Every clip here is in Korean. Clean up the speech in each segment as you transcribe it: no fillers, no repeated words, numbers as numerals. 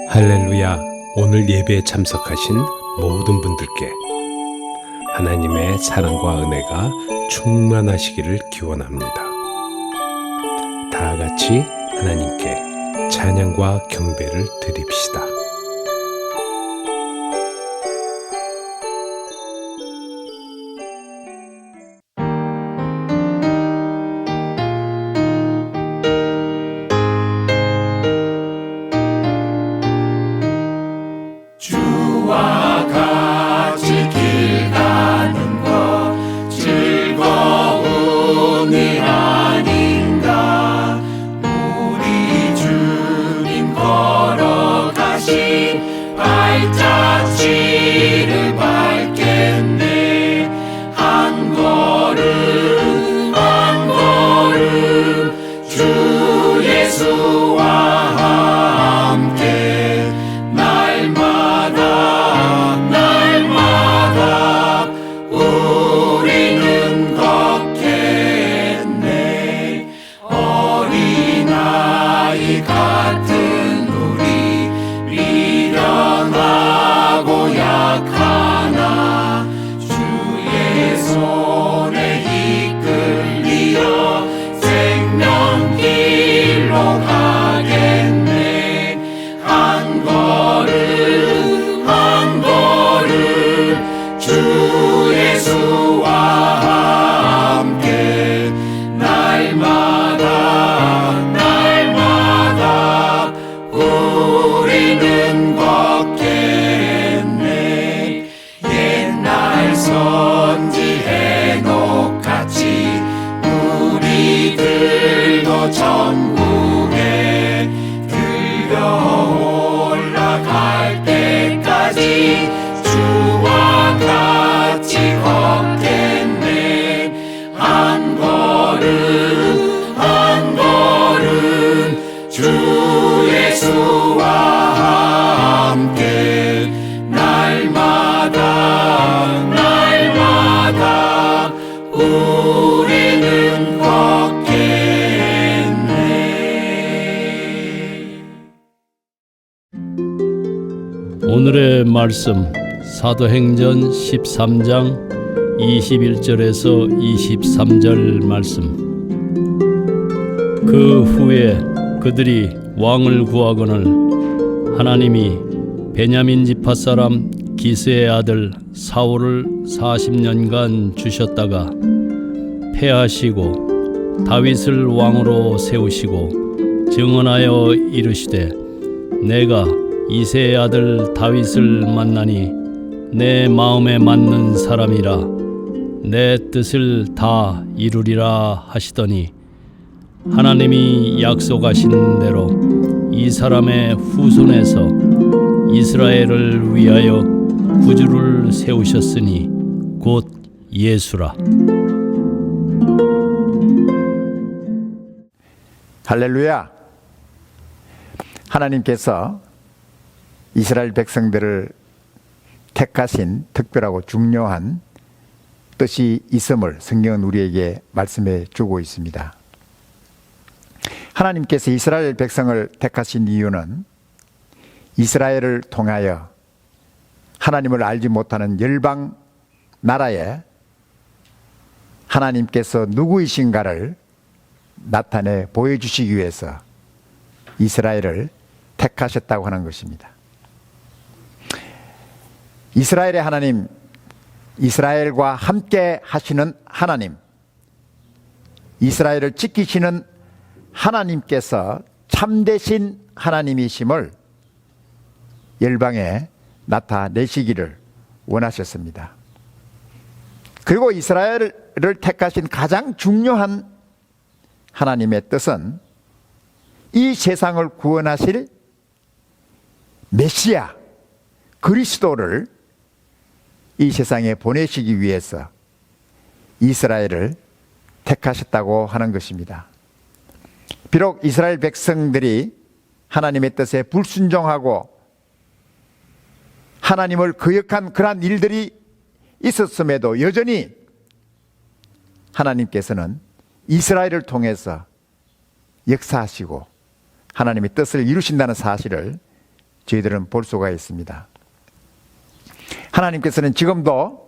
할렐루야. 오늘 예배에 참석하신 모든 분들께 하나님의 사랑과 은혜가 충만하시기를 기원합니다. 다 같이 하나님께 찬양과 경배를 드립시다. 주와 같이 길 가는 것 즐거운 일 아닌가. 우리 주님 걸어가신 발자취를 밟겠네. 한 걸음 한 걸음 주 예수와 함께 날마다 우리는 걷겠네. 어린아이 같은 우리 미련하고 약하나 주의 손에 이끌리어 생명길로 가겠네. 한 걸음 한 걸음 주 예수와 함께 날마다 우리는 걷겠네. 옛날 선지 해녹같이 우리들도 천국에 들려 올라갈 때까지 주와 같이 걷겠네. 한 걸음 한 걸음 주 예수와 함께 날마다 우리는 걷겠네. 오늘의 말씀 사도행전 13장 21절에서 23절 말씀. 그 후에 그들이 왕을 구하거늘 하나님이 베냐민 지파 사람 기스의 아들 사울을 40년간 주셨다가 패하시고 다윗을 왕으로 세우시고 증언하여 이르시되 내가 이새의 아들 다윗을 만나니 내 마음에 맞는 사람이라 내 뜻을 다 이루리라 하시더니 하나님이 약속하신 대로 이 사람의 후손에서 이스라엘을 위하여 구주를 세우셨으니 곧 예수라. 할렐루야. 하나님께서 이스라엘 백성들을 택하신 특별하고 중요한 뜻이 있음을 성경은 우리에게 말씀해 주고 있습니다. 하나님께서 이스라엘 백성을 택하신 이유는 이스라엘을 통하여 하나님을 알지 못하는 열방 나라에 하나님께서 누구이신가를 나타내 보여주시기 위해서 이스라엘을 택하셨다고 하는 것입니다. 이스라엘의 하나님, 이스라엘과 함께 하시는 하나님, 이스라엘을 지키시는 하나님께서 참되신 하나님이심을 열방에 나타내시기를 원하셨습니다. 그리고 이스라엘을 택하신 가장 중요한 하나님의 뜻은 이 세상을 구원하실 메시아 그리스도를 이 세상에 보내시기 위해서 이스라엘을 택하셨다고 하는 것입니다. 비록 이스라엘 백성들이 하나님의 뜻에 불순종하고 하나님을 거역한 그러한 일들이 있었음에도 여전히 하나님께서는 이스라엘을 통해서 역사하시고 하나님의 뜻을 이루신다는 사실을 저희들은 볼 수가 있습니다. 하나님께서는 지금도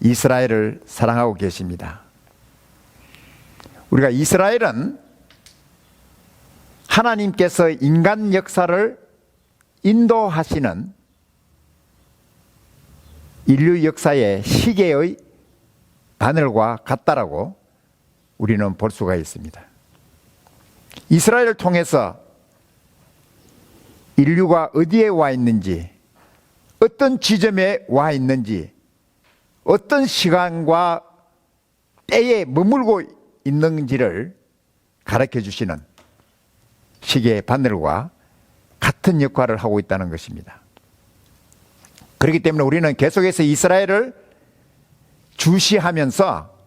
이스라엘을 사랑하고 계십니다. 우리가 이스라엘은 하나님께서 인간 역사를 인도하시는 인류 역사의 시계의 바늘과 같다라고 우리는 볼 수가 있습니다. 이스라엘을 통해서 인류가 어디에 와 있는지, 어떤 지점에 와 있는지, 어떤 시간과 때에 머물고 있는지를 가르쳐 주시는 시계의 바늘과 같은 역할을 하고 있다는 것입니다. 그렇기 때문에 우리는 계속해서 이스라엘을 주시하면서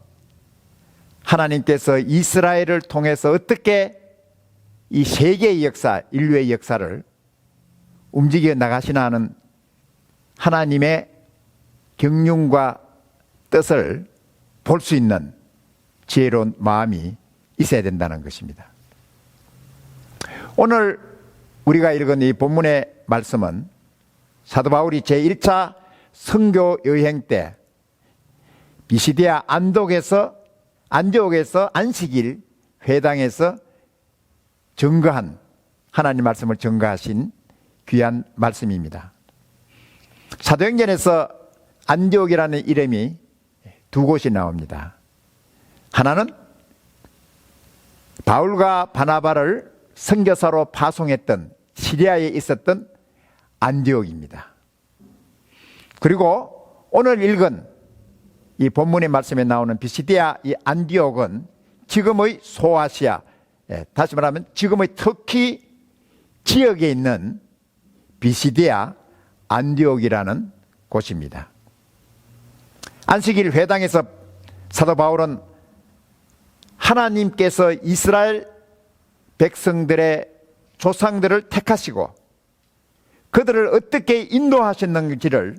하나님께서 이스라엘을 통해서 어떻게 이 세계의 역사, 인류의 역사를 움직여 나가시나 하는 하나님의 경륜과 뜻을 볼 수 있는 지혜로운 마음이 있어야 된다는 것입니다. 오늘 우리가 읽은 이 본문의 말씀은 사도 바울이 제1차 선교 여행 때 비시디아 안디옥에서 안식일 회당에서 증거한 하나님 말씀을 증거하신 귀한 말씀입니다. 사도행전에서 안디옥이라는 이름이 두 곳이 나옵니다. 하나는 바울과 바나바를 선교사로 파송했던 시리아에 있었던 안디옥입니다. 그리고 오늘 읽은 이 본문의 말씀에 나오는 비시디아 이 안디옥은 지금의 소아시아, 다시 말하면 지금의 터키 지역에 있는 비시디아 안디옥이라는 곳입니다. 안식일 회당에서 사도 바울은 하나님께서 이스라엘 백성들의 조상들을 택하시고 그들을 어떻게 인도하셨는지를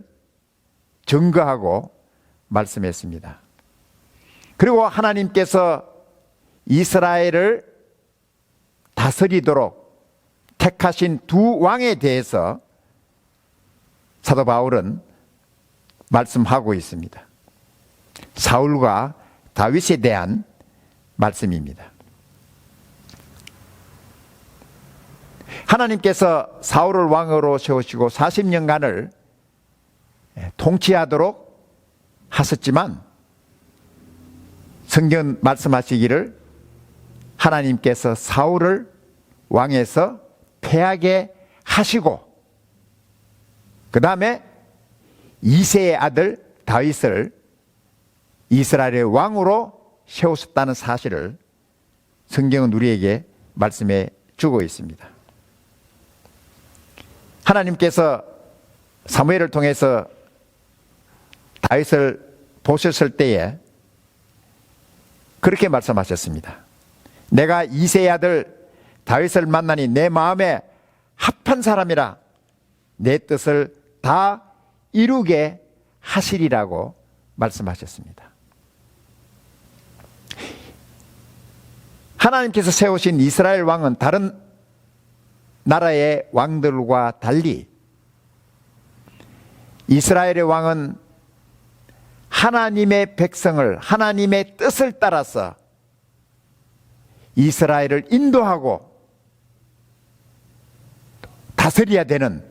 증거하고 말씀했습니다. 그리고 하나님께서 이스라엘을 다스리도록 택하신 두 왕에 대해서 사도 바울은 말씀하고 있습니다. 사울과 다윗에 대한 말씀입니다. 하나님께서 사울을 왕으로 세우시고 40년간을 통치하도록 하셨지만 성경 말씀하시기를 하나님께서 사울을 왕에서 패하게 하시고 그 다음에 이새의 아들 다윗을 이스라엘의 왕으로 세우셨다는 사실을 성경은 우리에게 말씀해 주고 있습니다. 하나님께서 사무엘을 통해서 다윗을 보셨을 때에 그렇게 말씀하셨습니다. 내가 이새의 아들 다윗을 만나니 내 마음에 합한 사람이라 내 뜻을 다 이루게 하시리라고 말씀하셨습니다. 하나님께서 세우신 이스라엘 왕은 다른 나라의 왕들과 달리 이스라엘의 왕은 하나님의 백성을 하나님의 뜻을 따라서 이스라엘을 인도하고 다스려야 되는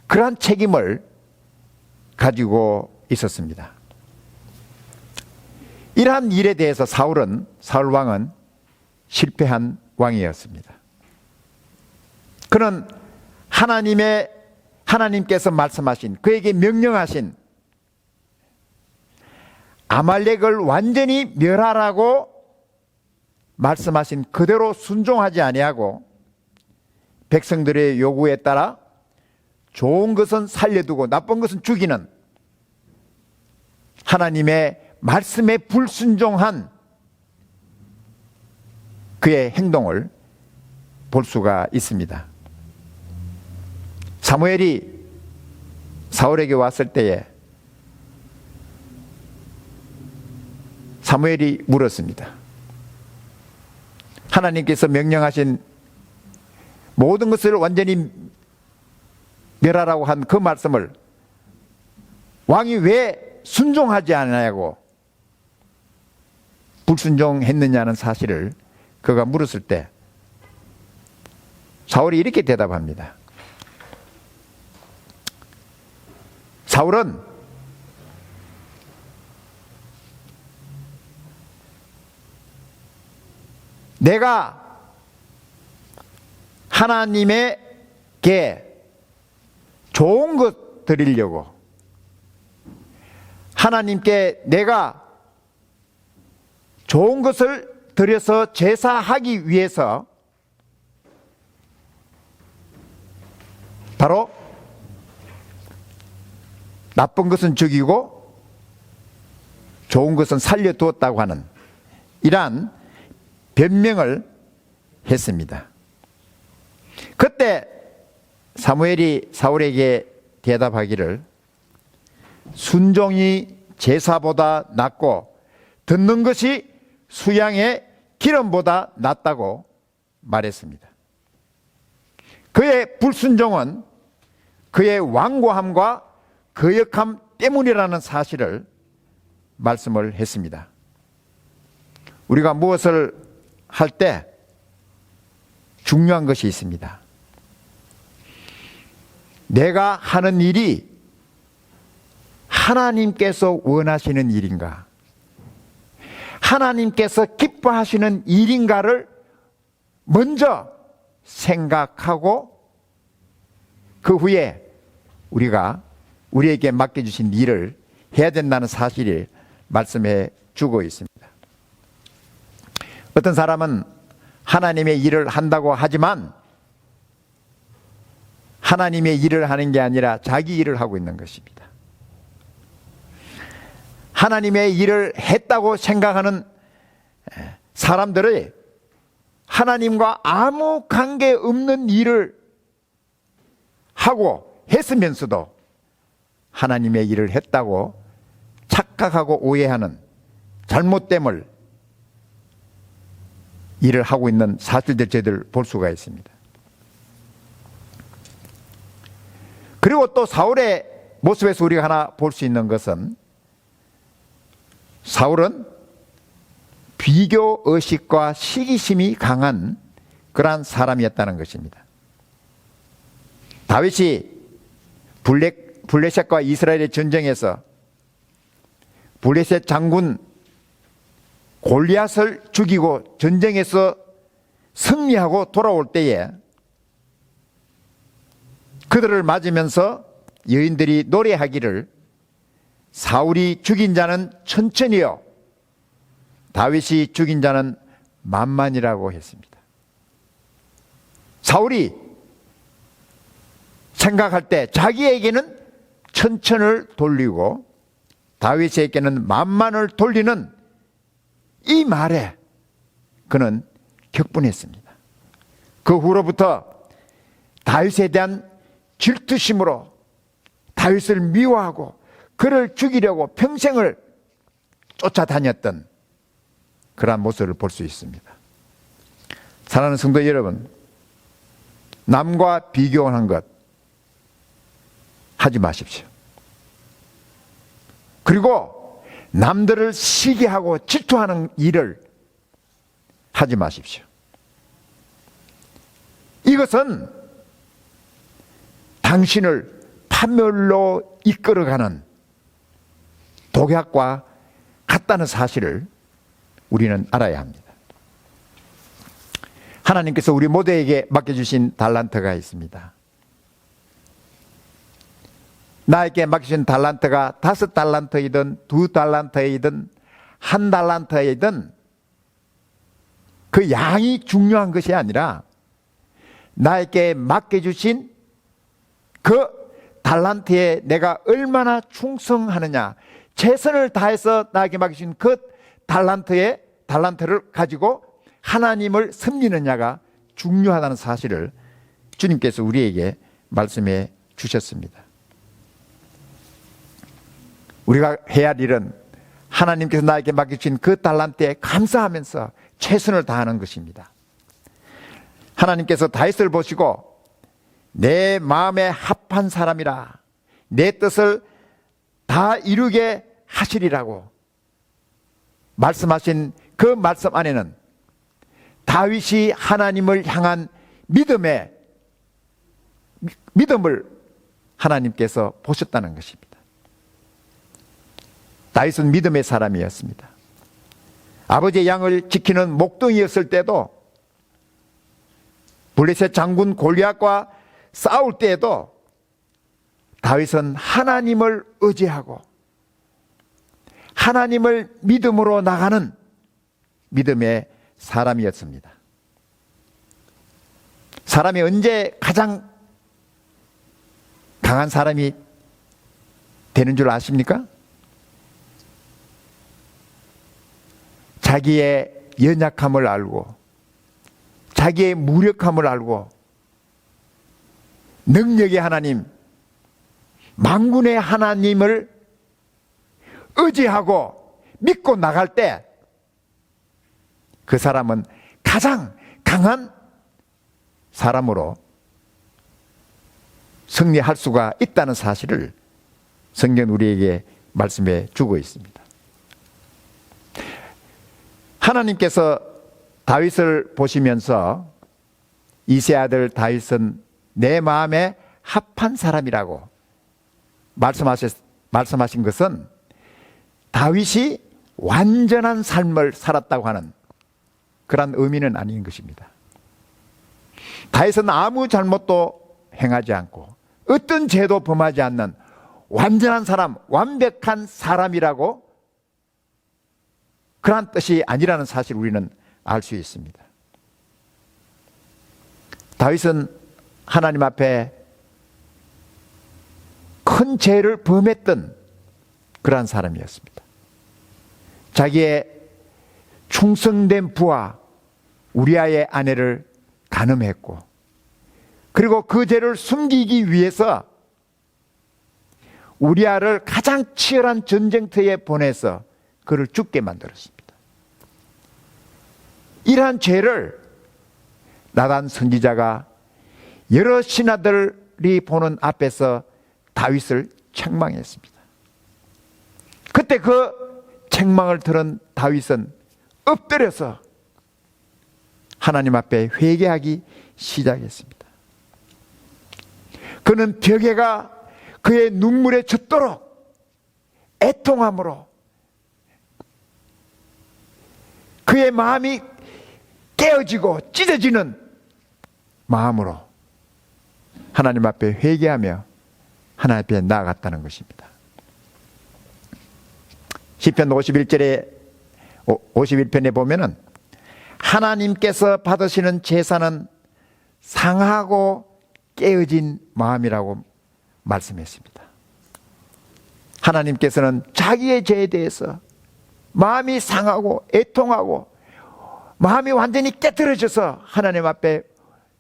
그러한 책임을 가지고 있었습니다. 이러한 일에 대해서 사울 왕은 실패한 왕이었습니다. 그는 하나님께서 말씀하신 그에게 명령하신 아말렉을 완전히 멸하라고 말씀하신 그대로 순종하지 아니하고 백성들의 요구에 따라 좋은 것은 살려두고 나쁜 것은 죽이는 하나님의 말씀에 불순종한 그의 행동을 볼 수가 있습니다. 사무엘이 사울에게 왔을 때에 사무엘이 물었습니다. 하나님께서 명령하신 모든 것을 완전히 멸하라고 한 그 말씀을 왕이 왜 순종하지 않냐고 불순종했느냐는 사실을 그가 물었을 때 사울이 이렇게 대답합니다. 사울은 내가 하나님에게 좋은 것 드리려고, 하나님께 내가 좋은 것을 드려서 제사하기 위해서 바로 나쁜 것은 죽이고 좋은 것은 살려두었다고 하는 이러한 변명을 했습니다. 그때 사무엘이 사울에게 대답하기를 순종이 제사보다 낫고 듣는 것이 수양의 기름보다 낫다고 말했습니다. 그의 불순종은 그의 완고함과 거역함 때문이라는 사실을 말씀을 했습니다. 우리가 무엇을 할 때 중요한 것이 있습니다. 내가 하는 일이 하나님께서 원하시는 일인가, 하나님께서 기뻐하시는 일인가를 먼저 생각하고 그 후에 우리가 우리에게 맡겨주신 일을 해야 된다는 사실을 말씀해 주고 있습니다. 어떤 사람은 하나님의 일을 한다고 하지만 하나님의 일을 하는 게 아니라 자기 일을 하고 있는 것입니다. 하나님의 일을 했다고 생각하는 사람들이 하나님과 아무 관계없는 일을 하고 했으면서도 하나님의 일을 했다고 착각하고 오해하는 잘못됨을 일을 하고 있는 사실들 저희들 볼 수가 있습니다. 그리고 또 사울의 모습에서 우리가 하나 볼 수 있는 것은 사울은 비교 의식과 시기심이 강한 그러한 사람이었다는 것입니다. 다윗이 블레셋과 이스라엘의 전쟁에서 블레셋 장군 골리앗을 죽이고 전쟁에서 승리하고 돌아올 때에 그들을 맞으면서 여인들이 노래하기를 사울이 죽인 자는 천천히요 다윗이 죽인 자는 만만이라고 했습니다. 사울이 생각할 때 자기에게는 천천을 돌리고 다윗에게는 만만을 돌리는 이 말에 그는 격분했습니다. 그 후로부터 다윗에 대한 질투심으로 다윗을 미워하고 그를 죽이려고 평생을 쫓아다녔던 그러한 모습을 볼 수 있습니다. 사랑하는 성도 여러분, 남과 비교하는 것 하지 마십시오. 그리고 남들을 시기하고 질투하는 일을 하지 마십시오. 이것은 당신을 파멸로 이끌어가는 독약과 같다는 사실을 우리는 알아야 합니다. 하나님께서 우리 모두에게 맡겨주신 달란트가 있습니다. 나에게 맡기신 달란트가 5달란트이든 2달란트이든 1달란트이든 그 양이 중요한 것이 아니라 나에게 맡겨주신 그 달란트에 내가 얼마나 충성하느냐, 최선을 다해서 나에게 맡기신 그 달란트를 가지고 하나님을 섬기느냐가 중요하다는 사실을 주님께서 우리에게 말씀해 주셨습니다. 우리가 해야 할 일은 하나님께서 나에게 맡기신 그 달란트에 감사하면서 최선을 다하는 것입니다. 하나님께서 다윗을 보시고 내 마음에 합한 사람이라 내 뜻을 다 이루게 하시리라고 말씀하신 그 말씀 안에는 다윗이 하나님을 향한 믿음을 하나님께서 보셨다는 것입니다. 다윗은 믿음의 사람이었습니다. 아버지의 양을 지키는 목동이었을 때도, 블레셋 장군 골리앗과 싸울 때에도 다윗은 하나님을 의지하고 하나님을 믿음으로 나가는 믿음의 사람이었습니다. 사람이 언제 가장 강한 사람이 되는 줄 아십니까? 자기의 연약함을 알고 자기의 무력함을 알고 능력의 하나님, 만군의 하나님을 의지하고 믿고 나갈 때 그 사람은 가장 강한 사람으로 승리할 수가 있다는 사실을 성경은 우리에게 말씀해 주고 있습니다. 하나님께서 다윗을 보시면서 이새의 아들 다윗은 내 마음에 합한 사람이라고 말씀하신 것은 다윗이 완전한 삶을 살았다고 하는 그런 의미는 아닌 것입니다. 다윗은 아무 잘못도 행하지 않고 어떤 죄도 범하지 않는 완전한 사람, 완벽한 사람이라고 그러한 뜻이 아니라는 사실을 우리는 알 수 있습니다. 다윗은 하나님 앞에 큰 죄를 범했던 그러한 사람이었습니다. 자기의 충성된 부하 우리아의 아내를 간음했고, 그리고 그 죄를 숨기기 위해서 우리아를 가장 치열한 전쟁터에 보내서 그를 죽게 만들었습니다. 이러한 죄를 나단 선지자가 여러 신하들이 보는 앞에서 다윗을 책망했습니다. 그때 그 책망을 들은 다윗은 엎드려서 하나님 앞에 회개하기 시작했습니다. 그는 벽에가 그의 눈물에 젖도록 애통함으로 그의 마음이 깨어지고 찢어지는 마음으로 하나님 앞에 회개하며 하나님 앞에 나아갔다는 것입니다. 시편 51편에 보면은 하나님께서 받으시는 제사는 상하고 깨어진 마음이라고 말씀했습니다. 하나님께서는 자기의 죄에 대해서 마음이 상하고 애통하고 마음이 완전히 깨트려져서 하나님 앞에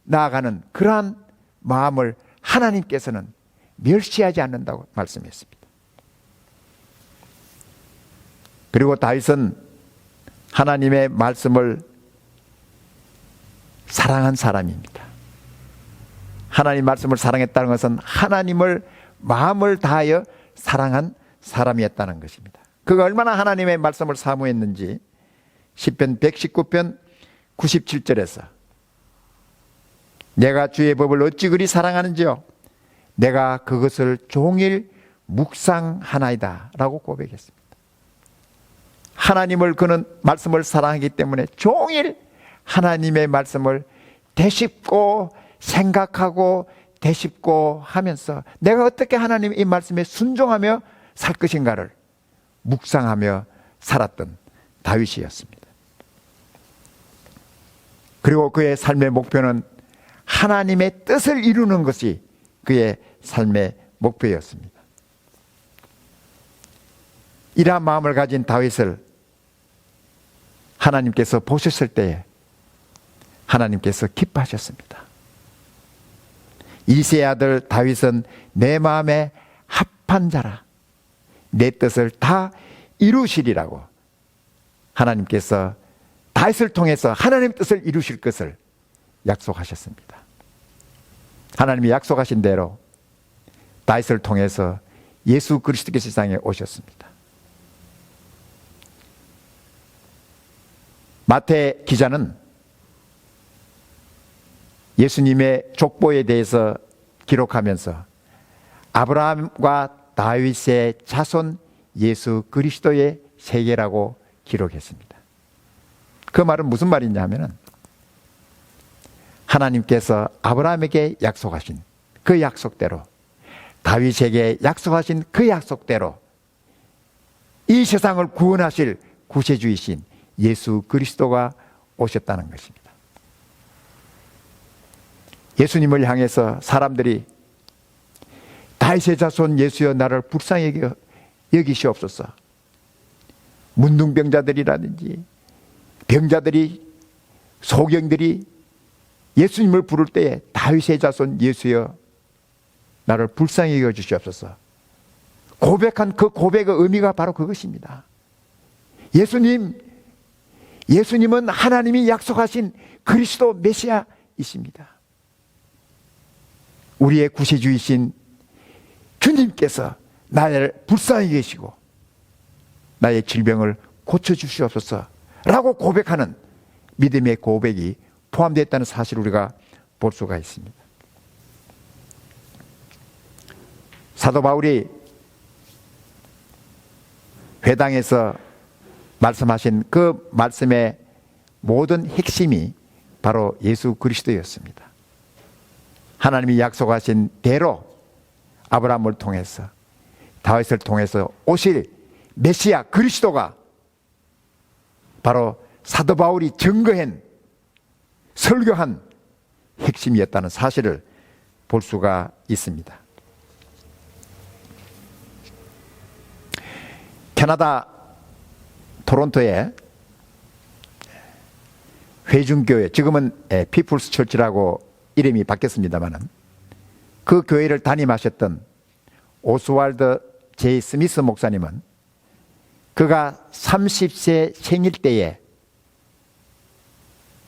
나아가는 그러한 마음을 하나님께서는 멸시하지 않는다고 말씀했습니다. 그리고 다윗은 하나님의 말씀을 사랑한 사람입니다. 하나님 말씀을 사랑했다는 것은 하나님을 마음을 다하여 사랑한 사람이었다는 것입니다. 그가 얼마나 하나님의 말씀을 사모했는지 시편 119편 97절에서 내가 주의 법을 어찌 그리 사랑하는지요 내가 그것을 종일 묵상하나이다 라고 고백했습니다. 하나님을 그는 말씀을 사랑하기 때문에 종일 하나님의 말씀을 되씹고 생각하고 되씹고 하면서 내가 어떻게 하나님의 이 말씀에 순종하며 살 것인가를 묵상하며 살았던 다윗이었습니다. 그리고 그의 삶의 목표는 하나님의 뜻을 이루는 것이 그의 삶의 목표였습니다. 이러한 마음을 가진 다윗을 하나님께서 보셨을 때에 하나님께서 기뻐하셨습니다. 이새의 아들 다윗은 내 마음에 합한 자라 내 뜻을 다 이루시리라고 하나님께서 다윗을 통해서 하나님의 뜻을 이루실 것을 약속하셨습니다. 하나님이 약속하신 대로 다윗을 통해서 예수 그리스도께서 세상에 오셨습니다. 마태 기자는 예수님의 족보에 대해서 기록하면서 아브라함과 다윗의 자손 예수 그리스도의 세계라고 기록했습니다. 그 말은 무슨 말이냐 하면은 하나님께서 아브라함에게 약속하신 그 약속대로, 다윗에게 약속하신 그 약속대로 이 세상을 구원하실 구세주이신 예수 그리스도가 오셨다는 것입니다. 예수님을 향해서 사람들이 다윗의 자손 예수여 나를 불쌍히 여기시옵소서, 문둥병자들이라든지 병자들이, 소경들이 예수님을 부를 때에 다윗의 자손 예수여 나를 불쌍히 여겨주시옵소서 고백한 그 고백의 의미가 바로 그것입니다. 예수님은 하나님이 약속하신 그리스도 메시아이십니다. 우리의 구세주이신 주님께서 나를 불쌍히 여기시고 나의 질병을 고쳐주시옵소서 라고 고백하는 믿음의 고백이 포함되어 있다는 사실을 우리가 볼 수가 있습니다. 사도 바울이 회당에서 말씀하신 그 말씀의 모든 핵심이 바로 예수 그리스도였습니다. 하나님이 약속하신 대로 아브라함을 통해서 다윗을 통해서 오실 메시아 그리스도가 바로 사도 바울이 증거한 설교한 핵심이었다는 사실을 볼 수가 있습니다. 캐나다 토론토에 회중교회, 지금은 피플스 처치라고 이름이 바뀌었습니다만 그 교회를 담임하셨던 오스왈드 제이 스미스 목사님은 그가 30세 생일 때에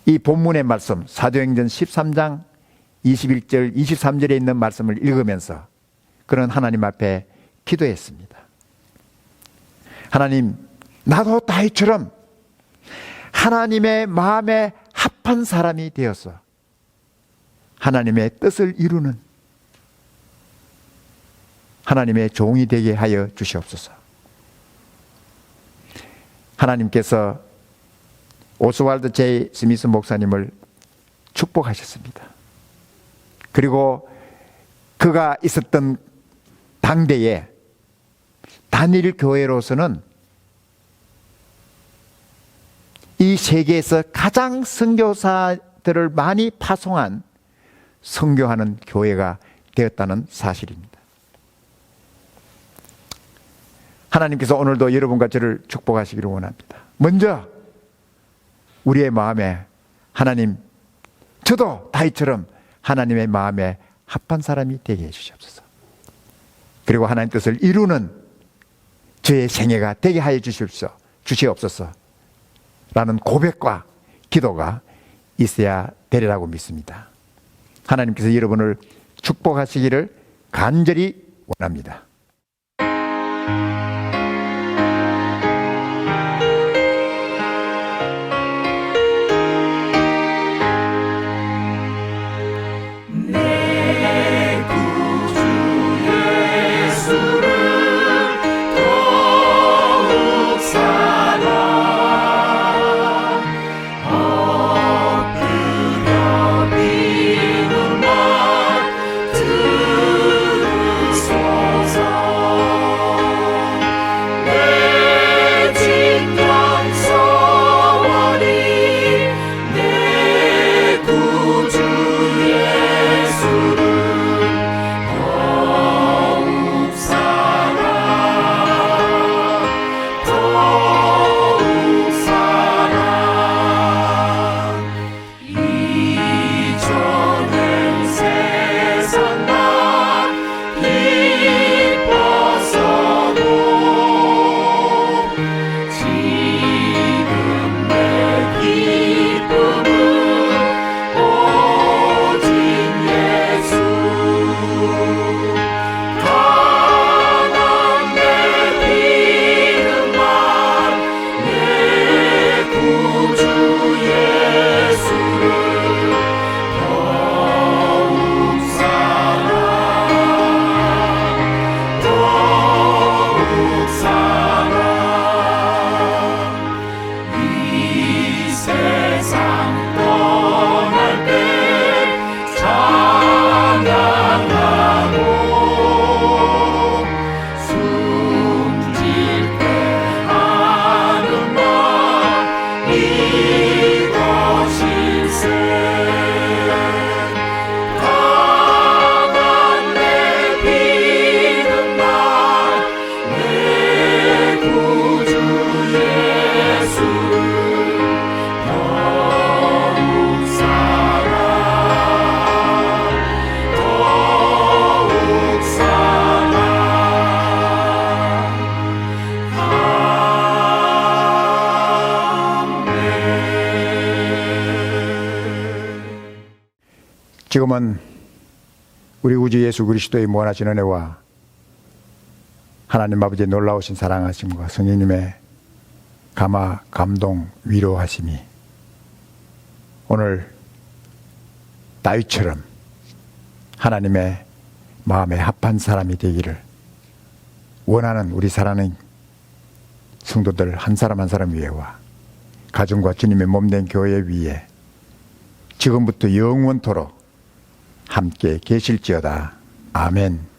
이 본문의 말씀 사도행전 13장 21절 23절에 있는 말씀을 읽으면서 그는 하나님 앞에 기도했습니다. 하나님, 나도 다윗처럼 하나님의 마음에 합한 사람이 되어서 하나님의 뜻을 이루는 하나님의 종이 되게 하여 주시옵소서. 하나님께서 오스왈드 제이 스미스 목사님을 축복하셨습니다. 그리고 그가 있었던 당대에 단일 교회로서는 이 세계에서 가장 선교사들을 많이 파송한 선교하는 교회가 되었다는 사실입니다. 하나님께서 오늘도 여러분과 저를 축복하시기를 원합니다. 먼저 우리의 마음에 하나님, 저도 다윗처럼 하나님의 마음에 합한 사람이 되게 해주시옵소서. 그리고 하나님 뜻을 이루는 저의 생애가 되게 하여 주시옵소서 라는 고백과 기도가 있어야 되리라고 믿습니다. 하나님께서 여러분을 축복하시기를 간절히 원합니다. 들으소서 지금은 우리 구주 예수 그리스도의 무한하신 은혜와 하나님 아버지의 놀라우신 사랑하심과 성령님의 감화, 감동, 위로하심이 오늘 다윗처럼 하나님의 마음에 합한 사람이 되기를 원하는 우리 사랑하는 성도들 한 사람 한 사람 위에와 가정과 주님의 몸된 교회 위에 지금부터 영원토록 함께 계실지어다. 아멘.